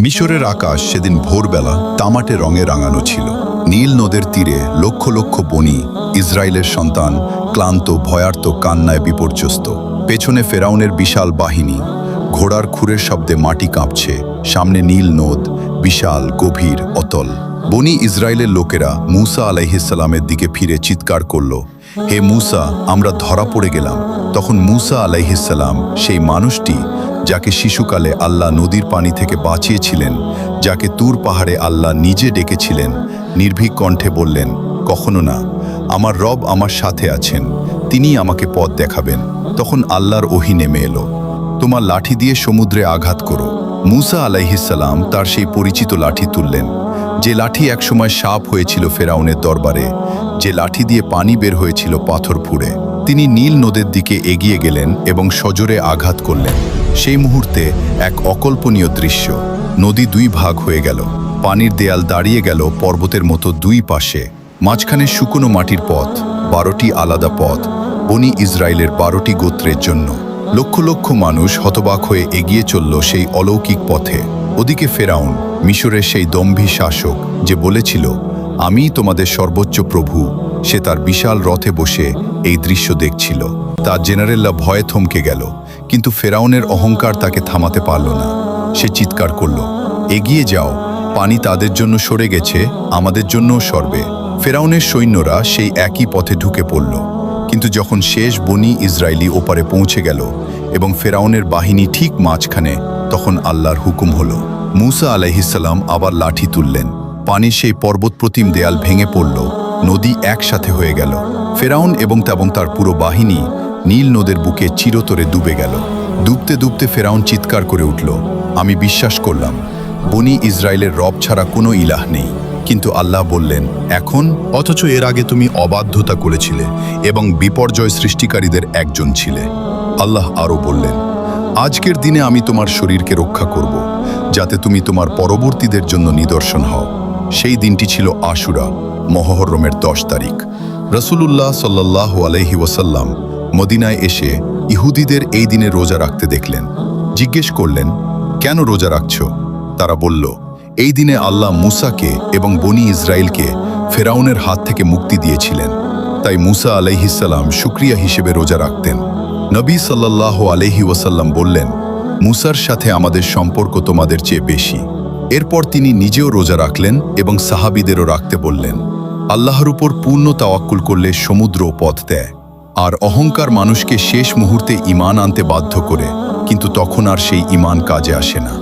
মিশরের আকাশ সেদিন ভোরবেলা তামাটে রঙে রাঙানো ছিল। নীল নদের তীরে লক্ষ লক্ষ বনি, ইসরায়েলের সন্তান, ক্লান্ত ভয়ার্ত কান্নায় বিপর্যস্ত। পেছনে ফেরাউনের বিশাল বাহিনী, ঘোড়ার খুরের শব্দে মাটি কাঁপছে। সামনে নীল নদ, বিশাল, গভীর, অতল। বনি ইসরায়েলের লোকেরা মূসা আলাইহিসসালামের দিকে ফিরে চিৎকার করল, হে মূসা, আমরা ধরা পড়ে গেলাম। তখন মূসা আলাইহিসসালাম, সেই মানুষটি যাকে শিশুকালে আল্লাহ নদীর পানি থেকে বাঁচিয়েছিলেন, যাকে তুর পাহাড়ে আল্লাহ নিজে ডেকেছিলেন, নির্ভীক কণ্ঠে বললেন, কখনো না, আমার রব আমার সাথে আছেন, তিনিই আমাকে পথ দেখাবেন। তখন আল্লাহর ওহী নেমে এলো, তোমার লাঠি দিয়ে সমুদ্রে আঘাত করো। মূসা আলাইহিসসালাম তার সেই পরিচিত লাঠি তুললেন, যে লাঠি একসময় সাপ হয়েছিল ফেরাউনের দরবারে, যে লাঠি দিয়ে পানি বের হয়েছিল পাথর ফুঁড়ে। তিনি নীল নদের দিকে এগিয়ে গেলেন এবং সজোরে আঘাত করলেন। সেই মুহূর্তে এক অকল্পনীয় দৃশ্য, নদী দুই ভাগ হয়ে গেল, পানির দেয়াল দাঁড়িয়ে গেল পর্বতের মতো দুই পাশে। মাঝখানে শুকনো মাটির পথ, 12টি আলাদা পথ, বনি ইসরায়েলের 12টি গোত্রের জন্য। লক্ষ লক্ষ মানুষ হতবাক হয়ে এগিয়ে চলল সেই অলৌকিক পথে। ওদিকে ফেরাউন, মিশরের সেই দম্ভী শাসক, যে বলেছিল, আমি তোমাদের সর্বোচ্চ প্রভু, সে তার বিশাল রথে বসে এই দৃশ্য দেখছিল। তার জেনারেলরা ভয়ে থমকে গেল, কিন্তু ফেরাউনের অহংকার তাকে থামাতে পারল না। সে চিৎকার করল, এগিয়ে যাও, পানি তাদের জন্য সরে গেছে, আমাদের জন্যও সরবে। ফেরাউনের সৈন্যরা সেই একই পথে ঢুকে পড়ল, কিন্তু যখন শেষ বনি ইসরায়েলি ওপারে পৌঁছে গেল এবং ফেরাউনের বাহিনী ঠিক মাঝখানে, তখন আল্লাহর হুকুম হলো। মূসা আলাইহিসসালাম আবার লাঠি তুললেন, পানির সেই পর্বত প্রতিম দেয়াল ভেঙে পড়ল, নদী একসাথে হয়ে গেল। ফেরাউন এবং তার পুরো বাহিনী নীল নদের বুকে চিরতরে ডুবে গেল। ডুবতে ডুবতে ফেরাউন চিৎকার করে উঠল, আমি বিশ্বাস করলাম বনি ইসরায়েলের রব ছাড়া কোনো ইলাহ নেই। কিন্তু আল্লাহ বললেন, এখন? অথচ এর আগে তুমি অবাধ্যতা করেছিলে এবং বিপর্যয় সৃষ্টিকারীদের একজন ছিলে। আল্লাহ আরও বললেন, আজকের দিনে আমি তোমার শরীরকে রক্ষা করব, যাতে তুমি তোমার পরবর্তীদের জন্য নিদর্শন হও। সেই দিনটি ছিল আশুরা, মুহররমের 10 তারিখ। রাসূলুল্লাহ সাল্লাল্লাহু আলাইহি ওয়াসাল্লাম মদিনায় এসে ইহুদিদের এই দিনে রোজা রাখতে দেখলেন। জিজ্ঞেস করলেন, কেন রোজা রাখছ? তারা বলল, এই দিনে আল্লাহ মূসাকে এবং বনি ইসরায়েলকে ফেরাউনের হাত থেকে মুক্তি দিয়েছিলেন, তাই মূসা আলাইহিসসালাম শুকরিয়া হিসেবে রোজা রাখতেন। নবী সাল্লাল্লাহু আলাইহি ওয়াসাল্লাম বললেন, মূসার সাথে আমাদের সম্পর্ক তোমাদের চেয়ে বেশি। এরপর তিনি নিজেও রোজা রাখলেন এবং সাহাবীদেরও রাখতে বললেন। আল্লাহর উপর পূর্ণ তাওয়াক্কুল করলে সমুদ্র পথ দেয়, আর অহংকার মানুষকে শেষ মুহূর্তে ঈমান আনতে বাধ্য করে, কিন্তু তখন আর সেই ঈমান কাজে আসে না।